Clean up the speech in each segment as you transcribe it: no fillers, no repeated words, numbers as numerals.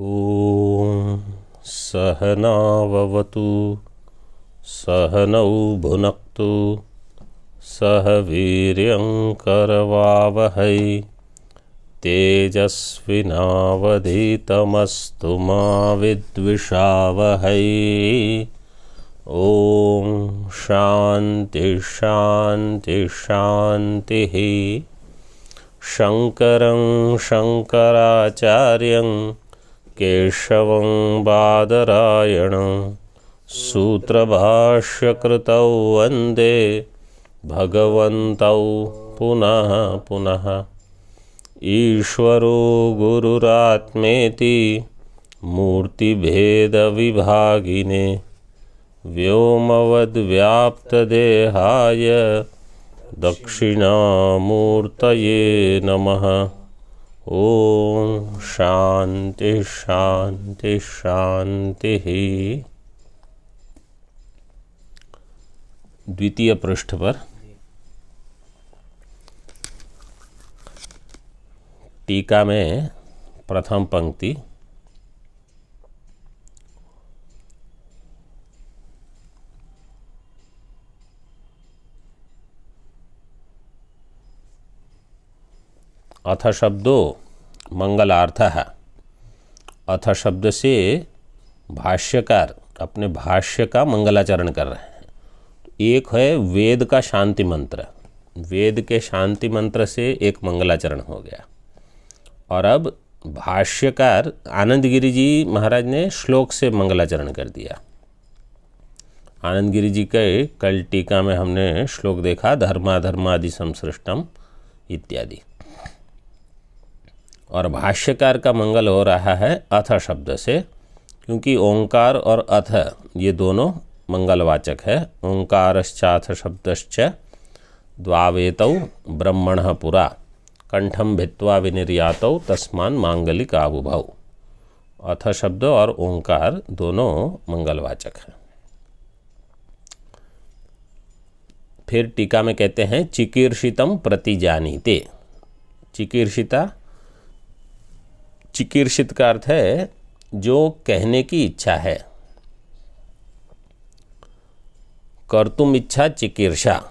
ॐ सहनाववतु सहनौ भुनक्तु सह वीर्यं करवावहै तेजस्विनावधीतमस्तु मा विद्विषावहै। ॐ शान्ति शान्ति शान्तिः। शङ्करं शङ्कराचार्यं केशवं बादरायणं सूत्रभाष्यकृतौ वन्दे भगवन्तौ पुनः पुनः। ईश्वरो गुरुरात्मेति मूर्तिभेदविभागिने व्योमवद्व्याप्तदेहाय दक्षिणामूर्तये नमः। ॐ शान्ति शान्ति शान्तिः। द्वितीय पृष्ठ पर टीका में प्रथम पंक्ति अथ शब्दो मंगलार्थः। अथ शब्द से भाष्यकार अपने भाष्य का मंगलाचरण कर रहे हैं। एक है वेद का शांति मंत्र, वेद के शांति मंत्र से एक मंगलाचरण हो गया। और अब भाष्यकार आनंद गिरि जी महाराज ने श्लोक से मंगलाचरण कर दिया। आनंद गिरि जी के कल टीका में हमने श्लोक देखा, धर्माधर्मादि संसृष्टम इत्यादि। और भाष्यकार का मंगल हो रहा है अथ शब्द से, क्योंकि ओंकार और अथ ये दोनों मंगलवाचक है। ओंकारश्चाथ शब्दश्च द्वावेतौ ब्रह्मणः पुरा कंठम भित्वा विनिर्यातौ तस्मान् मांगलिक आबुभौ। अथ शब्द और ओंकार दोनों मंगलवाचक हैं। फिर टीका में कहते हैं चिकीर्षितम प्रतिजानीते। चिकीर्षिता, चिकीर्षित का अर्थ है जो कहने की इच्छा है। कर्तुम इच्छा चिकीर्षा।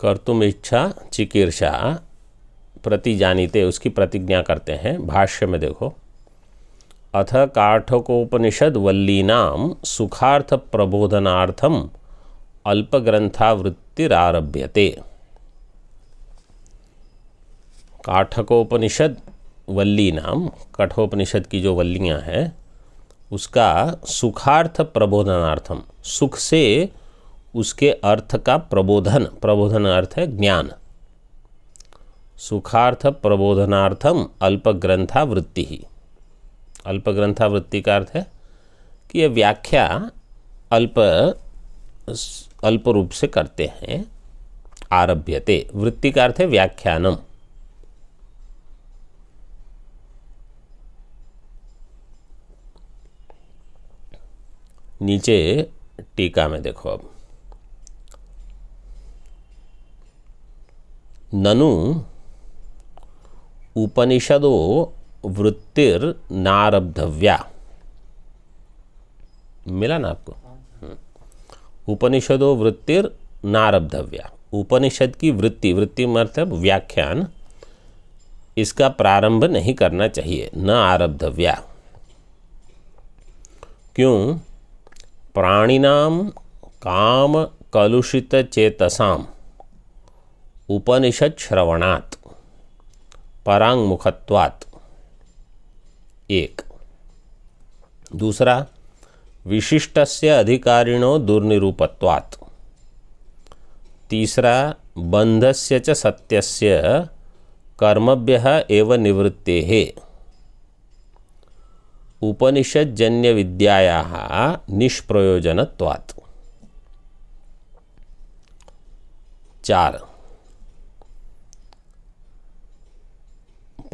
कर्तुम इच्छा चिकीर्षा प्रतिजानीते, उसकी प्रतिज्ञा करते हैं। भाष्य में देखो, अथ काठकोपनिषद वल्लीनाम सुखार्थ प्रबोधनार्थम अल्पग्रंथावृत्तिरारभ्यते। काठकोपनिषद वल्लीनाम, कठोपनिषद की जो वल्लियाँ हैं उसका सुखार्थ प्रबोधनार्थम, सुख से उसके अर्थ का प्रबोधन, प्रबोधन अर्थ है ज्ञान। सुखार्थ प्रबोधनार्थम अल्पग्रंथावृत्ति ही। अल्पग्रंथावृत्ति का अर्थ है कि यह व्याख्या अल्प रूप से करते हैं। आरभ्यते, वृत्ति का अर्थ है व्याख्यानम। नीचे टीका में देखो, अब ननु उपनिषदो वृत्तिर नारब्धव्या। मिला ना आपको? उपनिषदो वृत्तिर नारब्धव्या। उपनिषद की वृत्ति, वृत्ति मतलब व्याख्यान, इसका प्रारंभ नहीं करना चाहिए। न आरब्धव्या। क्यों? प्राणिनाम काम कलुषित चेतसाम उपनिषद श्रवणात् परांगमुखत्वात्। एक। दूसरा, विशिष्टस्य अधिकारिणो दुर्निरूपत्वात्। तीसरा, बंधस्य च सत्यस्य कर्मभ्यः एव निवृत्तेः उपनिषज्जन्य विद्यायाः निष्प्रयोजनत्वात्। 4,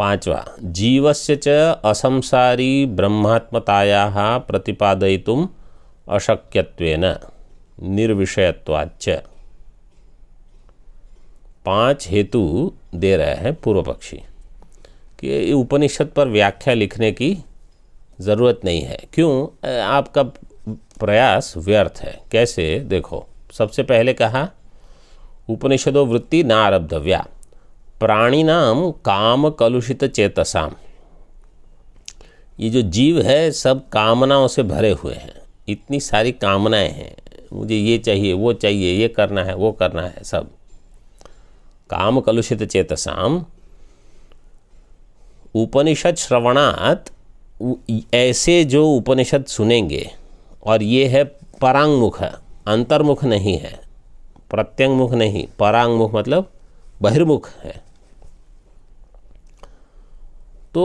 पांचवा, जीवस्य च असंसारी ब्रह्मात्मतायाः प्रतिपादयितुम् अशक्यत्वेन निर्विषयत्वाच्च। 5 हेतु दे रहे हैं पूर्व पक्षी कि उपनिषद पर व्याख्या लिखने की ज़रूरत नहीं है। क्यों? आपका प्रयास व्यर्थ है। कैसे? देखो, सबसे पहले कहा उपनिषदो वृत्ति न आरब्धव्या प्राणिनाम काम कलुषित चेतसाम। ये जो जीव है सब कामनाओं से भरे हुए हैं, इतनी सारी कामनाएं हैं, मुझे ये चाहिए, वो चाहिए, ये करना है, वो करना है, सब काम कलुषित चेतसाम। उपनिषद श्रवणात्, ऐसे जो उपनिषद सुनेंगे, और ये है परांगमुख है, अंतर्मुख नहीं है, प्रत्यंगमुख नहीं, परांगमुख मतलब बहिर्मुख है। तो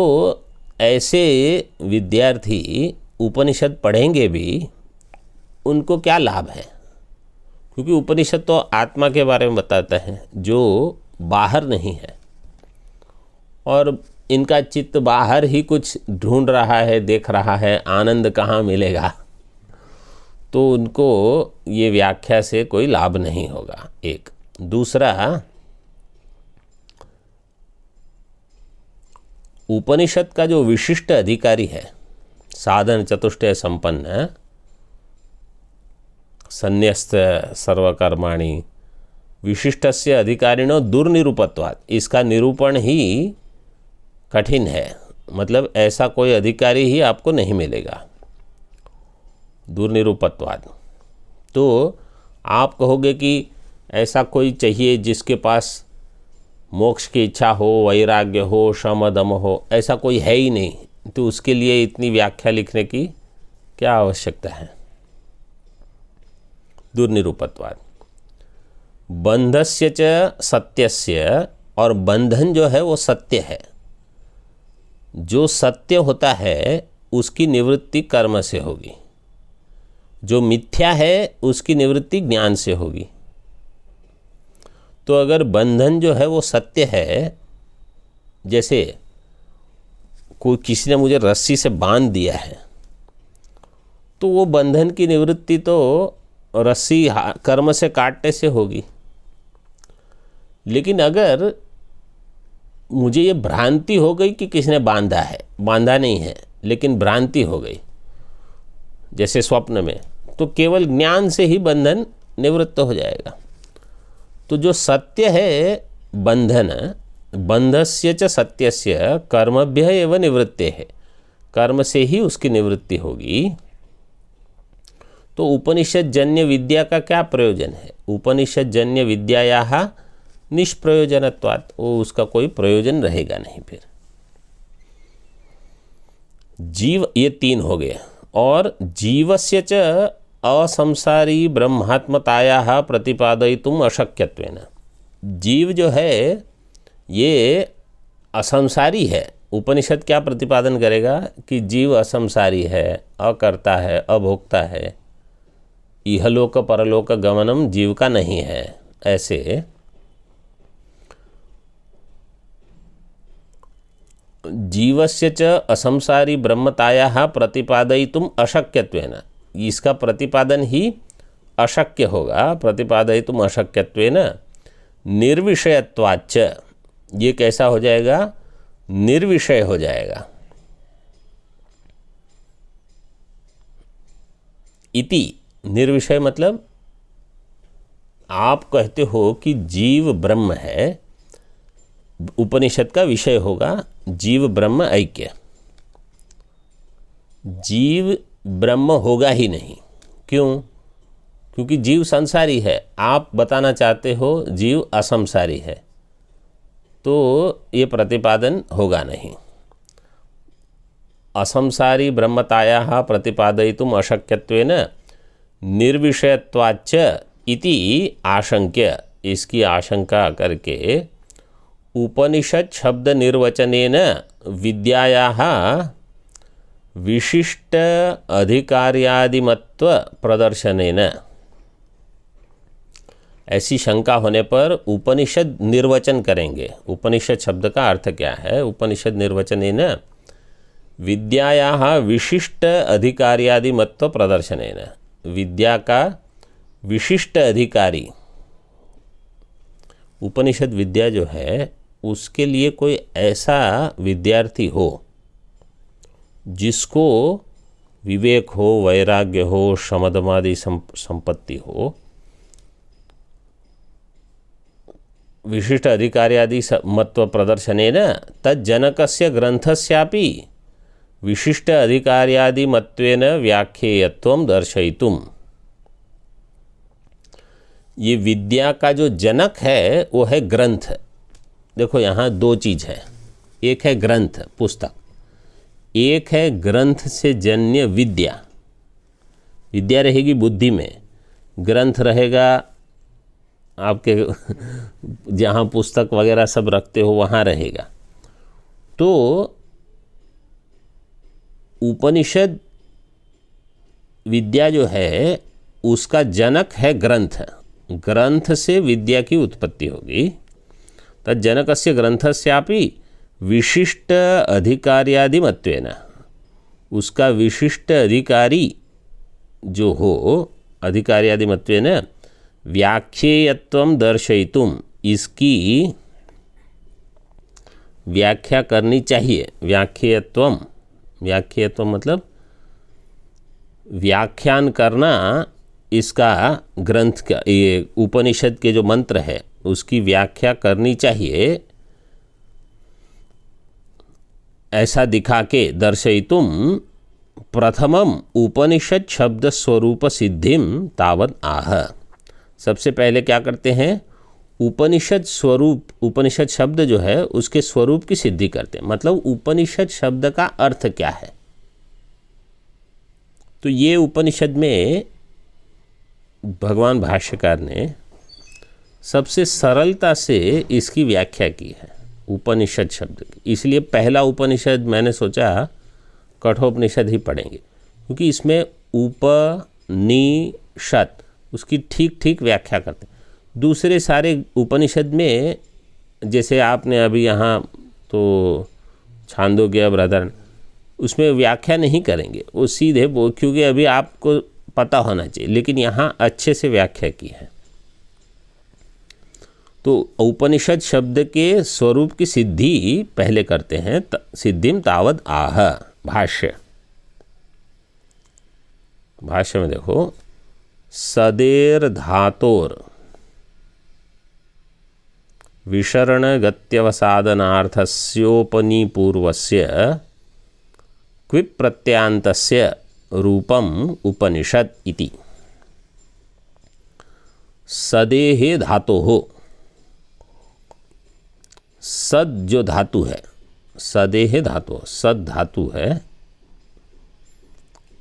ऐसे विद्यार्थी उपनिषद पढ़ेंगे भी, उनको क्या लाभ है? क्योंकि उपनिषद तो आत्मा के बारे में बताता है जो बाहर नहीं है, और इनका चित्त बाहर ही कुछ ढूंढ रहा है, देख रहा है, आनंद कहाँ मिलेगा, तो उनको ये व्याख्या से कोई लाभ नहीं होगा। एक। दूसरा, उपनिषद का जो विशिष्ट अधिकारी है, साधन चतुष्टय संपन्न, संन्यस्त सर्वकर्माणि विशिष्टस्य अधिकारिणो दुर्निरूपत्वात्, इसका निरूपण ही कठिन है। मतलब ऐसा कोई अधिकारी ही आपको नहीं मिलेगा, दुर्निरूपत्वात्। तो आप कहोगे कि ऐसा कोई चाहिए जिसके पास मोक्ष की इच्छा हो, वैराग्य हो, शम दम हो, ऐसा कोई है ही नहीं, तो उसके लिए इतनी व्याख्या लिखने की क्या आवश्यकता है? दुर्निरूपत्वात्। बंधस्य च सत्यस्य, और बंधन जो है वो सत्य है। जो सत्य होता है उसकी निवृत्ति कर्म से होगी, जो मिथ्या है उसकी निवृत्ति ज्ञान से होगी। तो अगर बंधन जो है वो सत्य है, जैसे कोई किसी ने मुझे रस्सी से बांध दिया है, तो वो बंधन की निवृत्ति तो रस्सी कर्म से काटने से होगी। लेकिन अगर मुझे ये भ्रांति हो गई कि किसने बांधा है, बांधा नहीं है लेकिन भ्रांति हो गई, जैसे स्वप्न में, तो केवल ज्ञान से ही बंधन निवृत्त हो जाएगा। तो जो सत्य है बंधन, बंधस्य च सत्यस्य कर्मभ्यः एव निवृत्ते है, कर्म से ही उसकी निवृत्ति होगी। तो उपनिषद जन्य विद्या का क्या प्रयोजन है? उपनिषद जन्य विद्यायाः निष्प्रयोजनत्वात्, वो उसका कोई प्रयोजन रहेगा नहीं। फिर जीव, ये 3 हो गए। और जीवस्य च असंसारी ब्रह्मात्मतायाः प्रतिपादयितुम् अशक्यत्वेन, जीव जो है ये असंसारी है। उपनिषद क्या प्रतिपादन करेगा कि जीव असंसारी है, अकर्ता है, अभोक्ता है, इहलोक परलोक गमनम जीव का नहीं है। ऐसे जीवस्य च असंसारी ब्रह्मतायाः प्रतिपादयितुम् अशक्यत्वेन, इसका प्रतिपादन ही अशक्य होगा। प्रतिपादयितुम् अशक्यत्वेन निर्विषयत्वाच्च, ये कैसा हो जाएगा? निर्विषय हो जाएगा। इति, निर्विषय मतलब आप कहते हो कि जीव ब्रह्म है, उपनिषद का विषय होगा जीव ब्रह्म ऐक्य। जीव ब्रह्म होगा ही नहीं। क्यों? क्योंकि जीव संसारी है। आप बताना चाहते हो जीव असंसारी है, तो ये प्रतिपादन होगा नहीं। असंसारी ब्रह्मतायाः प्रतिपादयितुम् अशक्यत्वेन निर्विषयत्वाच्च इति आशंक्य, इसकी आशंका करके उपनिषद शब्द निर्वचनेन विद्यायाः विशिष्ट अधिकार्यादिमत्व प्रदर्शनेन, ऐसी शंका होने पर उपनिषद निर्वचन करेंगे। उपनिषद शब्द का अर्थ क्या है? उपनिषद निर्वचनेन विद्यायाः विशिष्ट अधिकार्यादिमत्व प्रदर्शनेन, विद्या का विशिष्ट अधिकारी, उपनिषद विद्या जो है उसके लिए कोई ऐसा विद्यार्थी हो जिसको विवेक हो, वैराग्य हो, शमदमादि संपत्ति हो, विशिष्ट अधिकार्यादि मत्व प्रदर्शनेन तज्जनकस्य ग्रंथस्यापि विशिष्ट अधिकार्यादि मत्वेन व्याख्येयत्वं दर्शयितुम। ये विद्या का जो जनक है वो है ग्रंथ। देखो यहाँ दो चीज़ है, एक है ग्रंथ पुस्तक, एक है ग्रंथ से जन्य विद्या। विद्या रहेगी बुद्धि में, ग्रंथ रहेगा आपके जहाँ पुस्तक वगैरह सब रखते हो वहाँ रहेगा। तो उपनिषद विद्या जो है उसका जनक है ग्रंथ। ग्रंथ से विद्या की उत्पत्ति होगी। तज्जनकस्य ग्रंथस्यापि विशिष्ट अधिकार्यादिमत्वेन, उसका विशिष्ट अधिकारी जो हो, अधिकार्यादिमत्वेन व्याख्येयत्वं दर्शयितुम, इसकी व्याख्या करनी चाहिए। व्याख्येयत्वम, व्याख्येयत्वम मतलब व्याख्यान करना इसका, ग्रंथ का, ये उपनिषद के जो मंत्र है उसकी व्याख्या करनी चाहिए, ऐसा दिखा के दर्शयितुम प्रथमम उपनिषद शब्द स्वरूप सिद्धिम तावद आह। सबसे पहले क्या करते हैं? उपनिषद स्वरूप, उपनिषद शब्द जो है उसके स्वरूप की सिद्धि करते हैं। मतलब उपनिषद शब्द का अर्थ क्या है। तो ये उपनिषद में भगवान भाष्यकार ने सबसे सरलता से इसकी व्याख्या की है उपनिषद शब्द की। इसलिए पहला उपनिषद मैंने सोचा कठोपनिषद ही पढ़ेंगे, क्योंकि इसमें उपनिषद उसकी ठीक ठीक व्याख्या करते हैं। दूसरे सारे उपनिषद में जैसे आपने अभी यहाँ तो छांदोग्य बृहदारण्यक, उसमें व्याख्या नहीं करेंगे, वो सीधे वो, क्योंकि अभी आपको पता होना चाहिए, लेकिन यहाँ अच्छे से व्याख्या की है। तो उपनिषद शब्द के स्वरूप की सिद्धि पहले करते हैं। सिद्धिम तावद आह। भाष्य, भाष्य में देखो, सदेर धातोर विशरण गत्यवसादनार्थस्योपनिपूर्वस्य क्विप प्रत्यांतस्य रूपम उपनिषद इति। सदेहे धातो हो, सद जो धातु है, सदेह धातु, सद धातु है,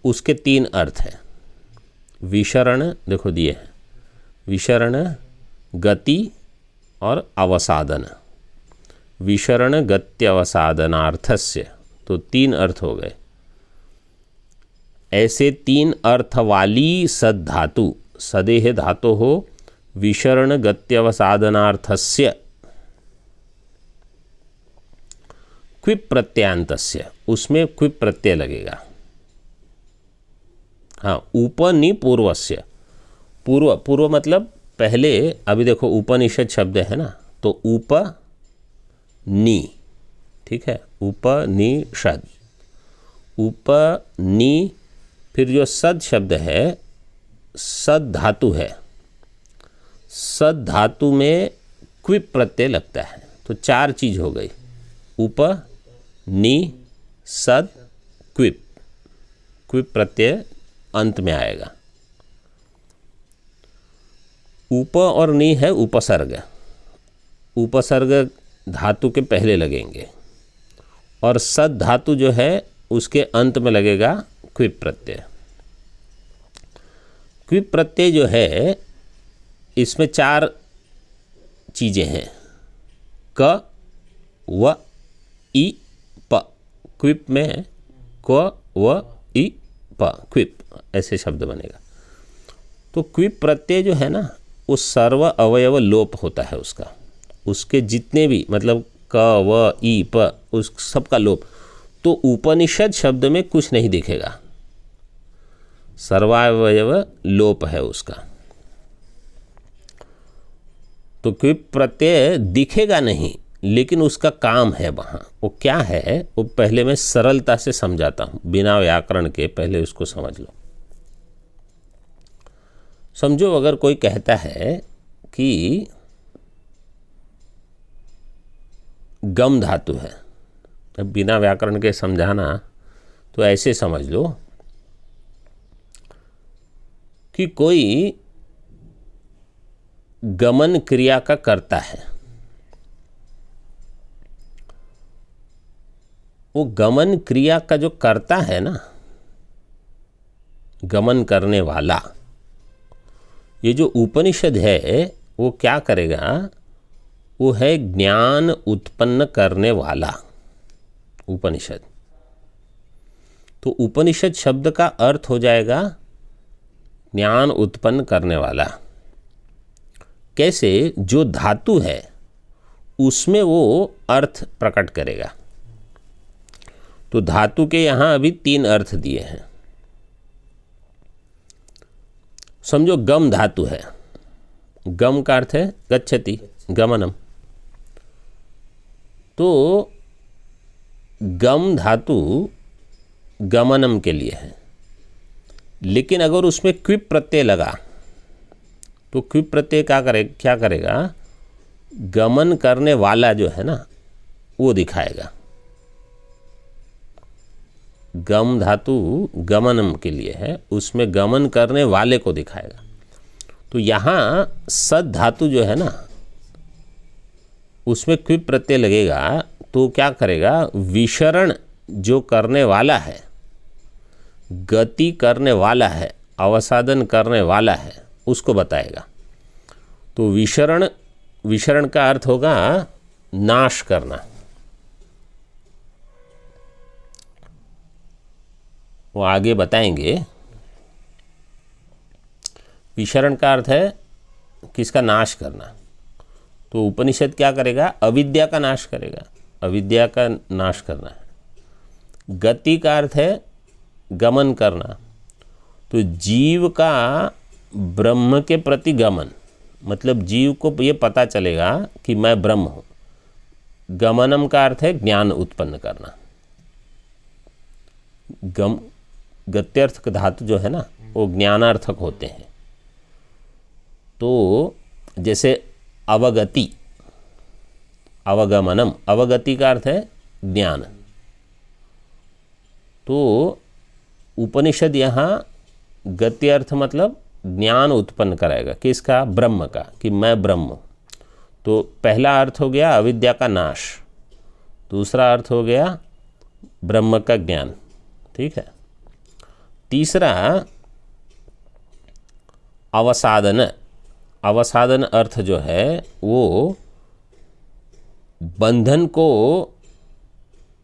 उसके तीन अर्थ हैं। विशरण देखो दिए हैं, विशरण, गति और अवसादन। विशरण गत्यवसादनार्थस्य, तो तीन अर्थ हो गए। ऐसे तीन अर्थ वाली सद धातु, सदेह धातु हो विशरण गत्यवसादनार्थस्य क्विप प्रत्यांतस्य, उसमें क्विप प्रत्यय लगेगा। हाँ, उपनिपूर्वस्य, पूर्व, पूर्व मतलब पहले। अभी देखो उपनिषद शब्द है ना, तो उप नि, ठीक है, उपनिषद, उपनि, फिर जो सद शब्द है, सद धातु है, सद धातु में क्विप प्रत्यय लगता है। तो चार चीज हो गई, उप, नि, सद, क्विप। क्विप प्रत्यय अंत में आएगा। उप और नि है उपसर्ग, उपसर्ग धातु के पहले लगेंगे, और सद धातु जो है उसके अंत में लगेगा क्विप प्रत्यय। क्विप प्रत्यय जो है इसमें चार चीज़ें हैं, क, व, इ, प। क्विप में क, व, इ, प, क्विप, ऐसे शब्द बनेगा। तो क्विप प्रत्यय जो है ना, वो सर्व अवयव लोप होता है उसका, उसके जितने भी मतलब क व ई प उस सब का लोप। तो उपनिषद शब्द में कुछ नहीं दिखेगा, सर्वावयव लोप है उसका। तो कोई प्रत्यय दिखेगा नहीं, लेकिन उसका काम है वहाँ। वो क्या है वो पहले मैं सरलता से समझाता हूँ, बिना व्याकरण के पहले उसको समझ लो। समझो अगर कोई कहता है कि गम धातु है, अब बिना व्याकरण के समझाना तो ऐसे समझ लो कि कोई गमन क्रिया का करता है, वो गमन क्रिया का जो करता है ना, गमन करने वाला, ये जो उपनिषद है वो क्या करेगा, वो है ज्ञान उत्पन्न करने वाला उपनिषद। तो उपनिषद शब्द का अर्थ हो जाएगा ज्ञान उत्पन्न करने वाला। कैसे? जो धातु है उसमें वो अर्थ प्रकट करेगा। तो धातु के यहाँ अभी 3 अर्थ दिए हैं। समझो गम धातु है, गम का अर्थ है गच्छति, गमनम। तो गम धातु गमनम के लिए है, लेकिन अगर उसमें क्विप प्रत्यय लगा तो क्विप प्रत्यय क्या करेगा, गमन करने वाला जो है ना वो दिखाएगा। गम धातु गमनम के लिए है, उसमें गमन करने वाले को दिखाएगा। तो यहाँ सद धातु जो है ना उसमें क्विप प्रत्यय लगेगा तो क्या करेगा, विशरण जो करने वाला है, गति करने वाला है, अवसादन करने वाला है, उसको बताएगा। तो विशरण का अर्थ होगा नाश करना। वो आगे बताएंगे। विशरण का अर्थ है किसका नाश करना। तो उपनिषद क्या करेगा, अविद्या का नाश करेगा, अविद्या का नाश करना है। गति का अर्थ है गमन करना। तो जीव का ब्रह्म के प्रति गमन, मतलब जीव को ये पता चलेगा कि मैं ब्रह्म हूँ। गमनम का अर्थ है ज्ञान उत्पन्न करना। गत्यर्थ धातु जो है ना वो ज्ञानार्थक होते हैं। तो जैसे अवगति, अवगमनम, अवगति का अर्थ है ज्ञान। तो उपनिषद यहाँ गति अर्थ मतलब ज्ञान उत्पन्न कराएगा, किसका, ब्रह्म का, कि मैं ब्रह्म हूँ। तो पहला अर्थ हो गया अविद्या का नाश, दूसरा अर्थ हो गया ब्रह्म का ज्ञान, ठीक है। तीसरा अवसादन, अवसादन अर्थ जो है वो बंधन को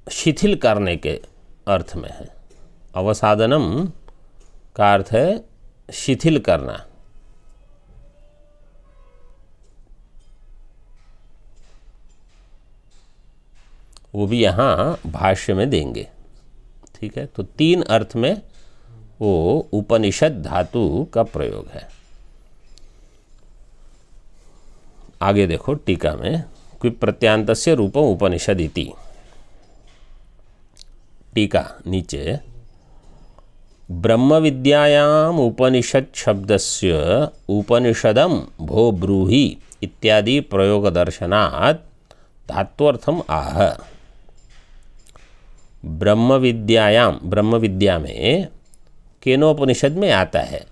शिथिल करने के अर्थ में है। अवसादनम का अर्थ है शिथिल करना। वो भी यहाँ भाष्य में देंगे, ठीक है। तो 3 अर्थ में वो उपनिषद धातु का प्रयोग है। आगे देखो टीका में, क्विप प्रत्यांतस्य रूपम उपनिषद इति। टीका नीचे, ब्रह्म विद्यायाम उपनिषद शब्दस्य उपनिषदम भो ब्रूहि इत्यादि प्रयोग दर्शनात् धात्वर्थम आह। ब्रह्म विद्यायाम, ब्रह्म विद्या में केनोपनिषद में आता है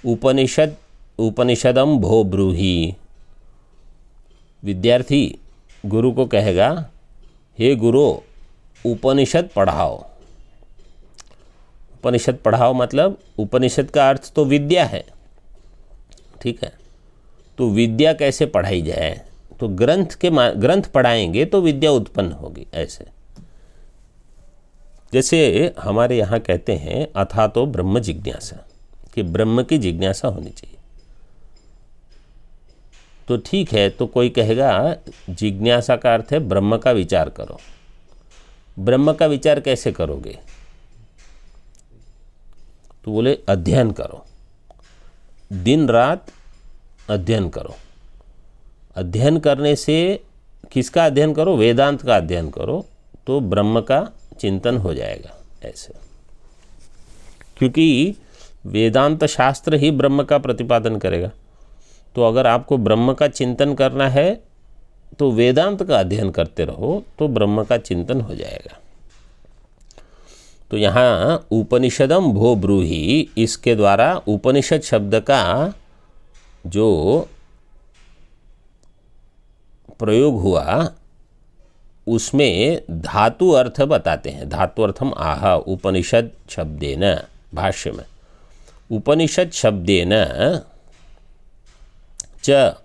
उपनिषद, उपनिषदम भो ब्रूहि। विद्यार्थी गुरु को कहेगा, हे गुरु उपनिषद पढ़ाओ। उपनिषद पढ़ाओ मतलब उपनिषद का अर्थ तो विद्या है, ठीक है। तो विद्या कैसे पढ़ाई जाए, तो ग्रंथ पढ़ाएंगे तो विद्या उत्पन्न होगी। ऐसे जैसे हमारे यहाँ कहते हैं अथा तो ब्रह्म जिज्ञासा, कि ब्रह्म की जिज्ञासा होनी चाहिए। तो ठीक है, तो कोई कहेगा जिज्ञासा का अर्थ है ब्रह्म का विचार करो। ब्रह्म का विचार कैसे करोगे? तो बोले अध्ययन करो, दिन रात अध्ययन करो। अध्ययन करने से किसका अध्ययन करो? वेदांत का अध्ययन करो, तो ब्रह्म का चिंतन हो जाएगा। ऐसे, क्योंकि वेदांत शास्त्र ही ब्रह्म का प्रतिपादन करेगा। तो अगर आपको ब्रह्म का चिंतन करना है तो वेदांत का अध्ययन करते रहो, तो ब्रह्म का चिंतन हो जाएगा। तो यहाँ उपनिषदम भो ब्रूहि, इसके द्वारा उपनिषद शब्द का जो प्रयोग हुआ उसमें धातु अर्थ बताते हैं। धातु अर्थम आह उपनिषद शब्देन, भाष्य में उपनिषद शब्देन च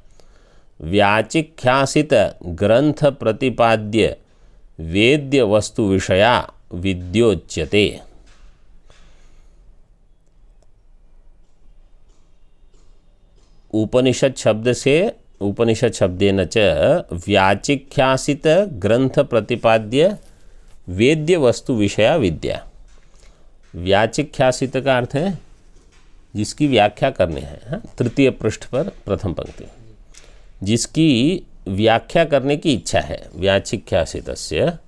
व्याचिख्यासित ग्रंथ प्रतिपाद्य वेद्य वस्तु विषया विद्योच्यते। उपनिषद शब्द से उपनिषद शब्देन च व्याचिख्यासित ग्रंथ प्रतिपाद्य वेद्य वस्तु विषया विद्या। व्याचिख्यासित का अर्थ है जिसकी व्याख्या करने हैं। तृतीय पृष्ठ पर प्रथम पंक्ति, जिसकी व्याख्या करने की इच्छा है। व्याचिख्यासितस्य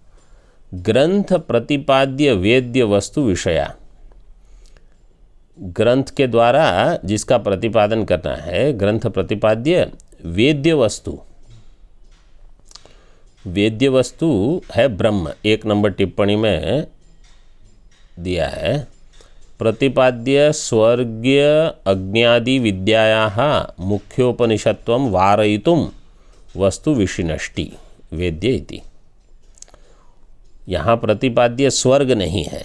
ग्रंथ प्रतिपाद्य वेद्य वस्तु विषया, ग्रंथ के द्वारा जिसका प्रतिपादन करना है, ग्रंथ प्रतिपाद्य वेद्य वस्तु। वेद्य वस्तु है ब्रह्म। 1 नंबर टिप्पणी में दिया है, प्रतिपाद्य स्वर्गीय अज्ञादि विद्यायाः मुख्योपनिषत्वं वारयितुं वस्तु विशिनष्टि वेद्य इति। यहाँ प्रतिपाद्य स्वर्ग नहीं है,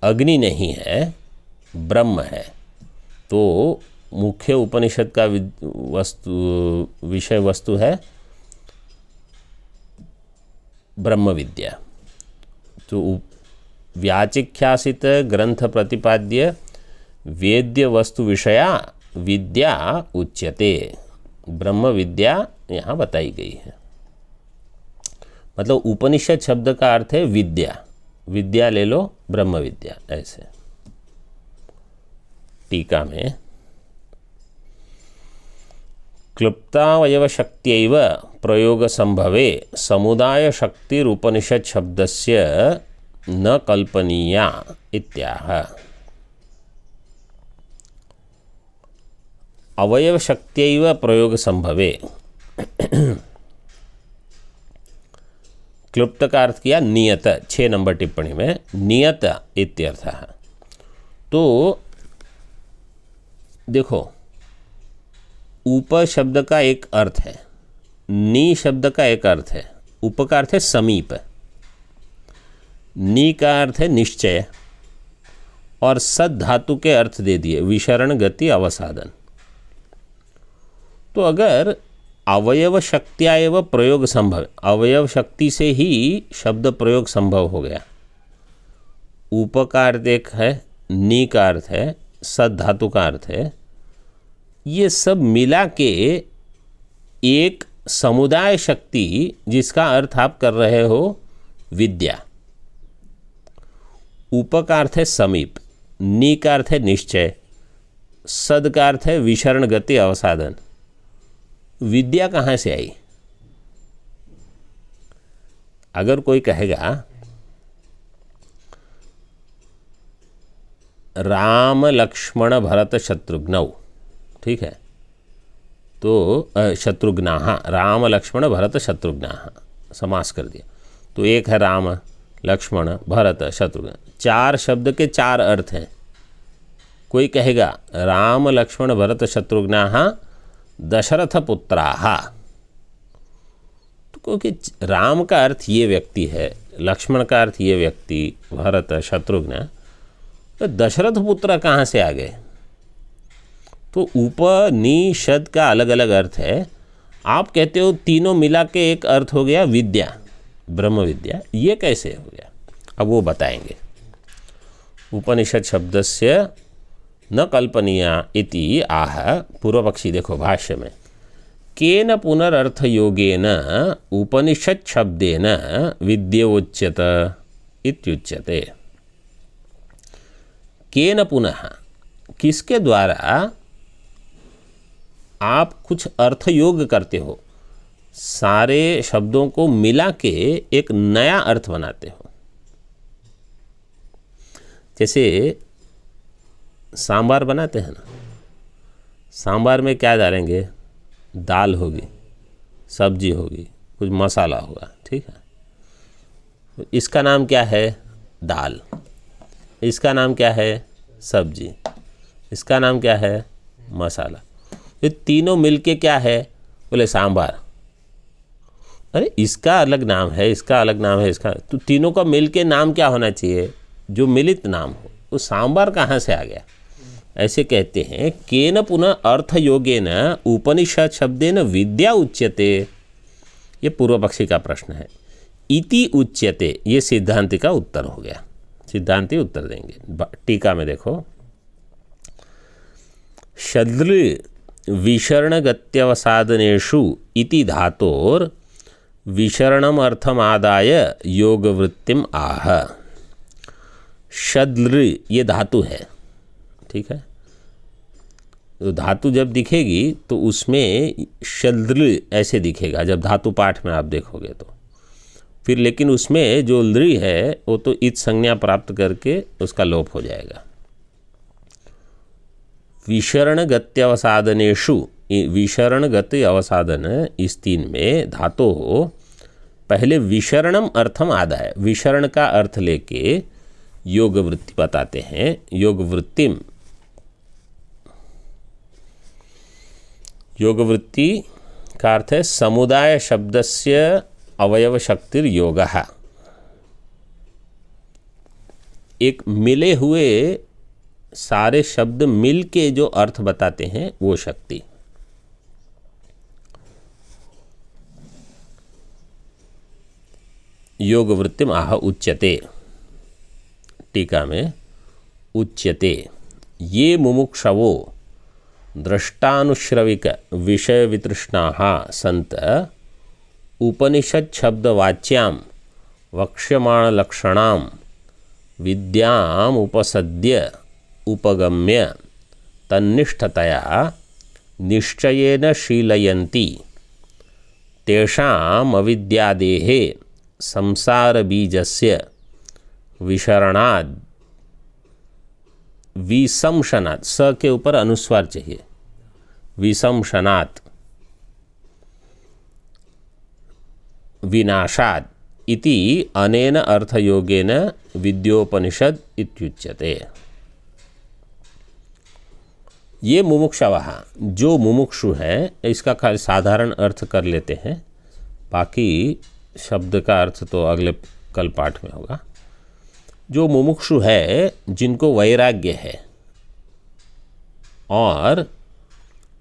अग्नि नहीं है, ब्रह्म है। तो मुख्य उपनिषद का विषय वस्तु है ब्रह्म विद्या। तो व्याचिख्यासित ग्रंथ प्रतिपाद्य वेद्य वस्तु विषया विद्या उच्यते। ब्रह्म विद्या यहाँ बताई गई है। मतलब उपनिषद शब्द का अर्थ है विद्या। विद्या ले लो, ब्रह्म विद्या। ऐसे टीका में क्लुप्तावयव शक्त्यैव प्रयोग संभवे समुदाय शक्तिरुपनिषद शब्दस्य न कल्पनीया इत्याह। अवयव शक्त्यैव प्रयोग संभवे, क्लुप्त का अर्थ किया नियत। 6 नंबर टिप्पणी में नियत इत्यर्थः। तो देखो, उप शब्द का एक अर्थ है, नी शब्द का एक अर्थ है। उप का अर्थ है समीप, नी का अर्थ है निश्चय, और सद धातु के अर्थ दे दिए विशरण गति अवसादन। तो अगर अवयव शक्त्या एव प्रयोग संभव, अवयव शक्ति से ही शब्द प्रयोग संभव हो गया। उप का अर्थ एक है, नी का अर्थ है, सद धातु का अर्थ है। ये सब मिला के एक समुदाय शक्ति, जिसका अर्थ आप कर रहे हो विद्या। उप का अर्थ है समीप, नी का अर्थ है निश्चय, सद का अर्थ है विशरण गति अवसादन। विद्या कहाँ से आई? अगर कोई कहेगा राम लक्ष्मण भरत शत्रुघ्नौ, ठीक है, तो शत्रुघ्नाः, राम लक्ष्मण भरत शत्रुघ्नाः समास कर दिया। तो एक है राम, लक्ष्मण, भरत, शत्रुघ्न, 4 शब्द के 4 अर्थ हैं। कोई कहेगा राम लक्ष्मण भरत शत्रुघ्नाः दशरथ पुत्राः, तो क्योंकि राम का अर्थ ये व्यक्ति है, लक्ष्मण का अर्थ ये व्यक्ति, भरत, शत्रुघ्न, तो दशरथ पुत्र कहाँ से आ गए? तो उपनिषद का अलग अलग अर्थ है। आप कहते हो तीनों मिला के एक अर्थ हो गया विद्या, ब्रह्म विद्या। ये कैसे हो गया? अब वो बताएंगे। उपनिषद शब्दस्य न कल्पनीया इति आह। पूर्व पक्षी देखो भाष्य में, केन पुनरर्थयोगेन उपनिषत् शब्देन विद्योच्यत इत्युच्यते। केन पुनः, किसके द्वारा आप कुछ अर्थयोग करते हो, सारे शब्दों को मिला के एक नया अर्थ बनाते हो। जैसे सांबार बनाते हैं ना, सांबार में क्या डालेंगे, दाल होगी, सब्जी होगी, कुछ मसाला होगा, ठीक है। इसका नाम क्या है, दाल। इसका नाम क्या है, सब्जी। इसका नाम क्या है, मसाला। ये तीनों मिलके क्या है, बोले सांबार। अरे इसका अलग नाम है, इसका अलग नाम है, इसका, तो तीनों का मिलके नाम क्या होना चाहिए, जो मिलित नाम हो। वो सांबार कहाँ से आ गया। ऐसे कहते हैं केन पुनः अर्थयोगेन उपनिषद शब्देन विद्या उच्यते। ये पूर्व पक्षी का प्रश्न है। इति उच्यते, ये सिद्धांति का उत्तर हो गया। सिद्धांति उत्तर देंगे। टीका में देखो, शद्र विशरणगत्यवसादनेषु इति धातोर विशरणम अर्थम आदाय योगवृत्तिम आह। शद्र ये धातु है, ठीक है। तो धातु जब दिखेगी तो उसमें शद्र ऐसे दिखेगा, जब धातु पाठ में आप देखोगे तो। फिर लेकिन उसमें जो लृ है वो तो इत संज्ञा प्राप्त करके उसका लोप हो जाएगा। विशरण गत्यवसादनेषु, विशरण गति अवसादन, इस तीन में धातु हो पहले विशरणम अर्थम आदाय, विशरण का अर्थ लेके योग वृत्ति बताते हैं। योग वृत्तिम, योग वृत्ति का अर्थ है समुदाय शब्दस्य अवयव शक्तिर योगः। एक मिले हुए सारे शब्द मिल के जो अर्थ बताते हैं वो शक्ति। योग वृत्तिम आह उच्यते। टीका में उच्यते, ये मुमुक्षवो दृष्टानुश्रविक विषय वितृष्णाः संत उपनिषद शब्दवाच्यां वक्ष्यमाणलक्षणां विद्याम् उपसद्य उपगम्य तन्निष्ठतया निश्चयेन शीलयन्ति तेषाम् अविद्यादेः संसारबीजस्य विशरणाद विसंशनात्, स के ऊपर अनुस्वार चाहिए, विसंशनात् विनाशाद इति अनेन अर्थयोगेन विद्योपनिषद इत्युच्यते। ये मुमुक्षवः, जो मुमुक्षु है, इसका खाली साधारण अर्थ कर लेते हैं, बाकी शब्द का अर्थ तो अगले कल पाठ में होगा। जो मुमुक्षु है, जिनको वैराग्य है और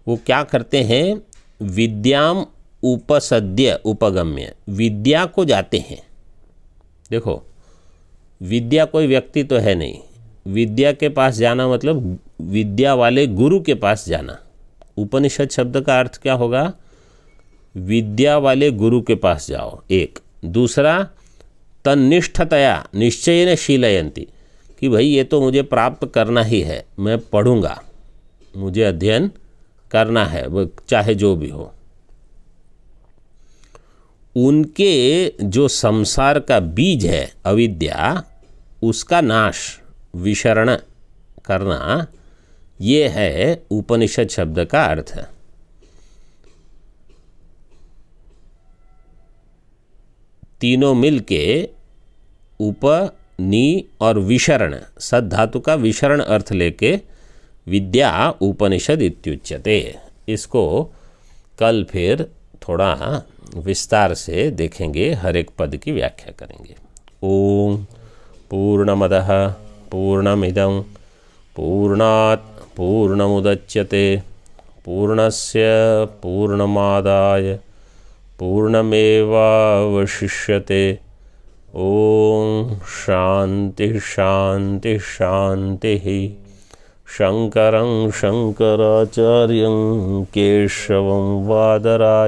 वो क्या करते हैं, विद्याम उपसद्य उपगम्य, विद्या को जाते हैं। देखो, विद्या कोई व्यक्ति तो है नहीं, विद्या के पास जाना मतलब विद्या वाले गुरु के पास जाना। उपनिषद शब्द का अर्थ क्या होगा, विद्या वाले गुरु के पास जाओ, एक। दूसरा, तन्निष्ठतया निश्चयेन शीलयन्ति, कि भाई ये तो मुझे प्राप्त करना ही है, मैं पढ़ूंगा, मुझे अध्ययन करना है, वो चाहे जो भी हो। उनके जो संसार का बीज है अविद्या, उसका नाश, विशरण करना, ये है उपनिषद शब्द का अर्थ। तीनों मिलके उप, नि और विशरण, सद धातु का विशरण अर्थ लेके विद्या उपनिषद इत्युच्यते। इसको कल फिर थोड़ा विस्तार से देखेंगे, हर एक पद की व्याख्या करेंगे। ओम पूर्णमदः पूर्णमिदं पूर्णात् पूर्णमुदच्यते पूर्णस्य पूर्णमादाय पूर्णमेवावशिष्यते। ओम शांति शांति शांति। शंकरं शंकराचार्यं केशवं वादरायणं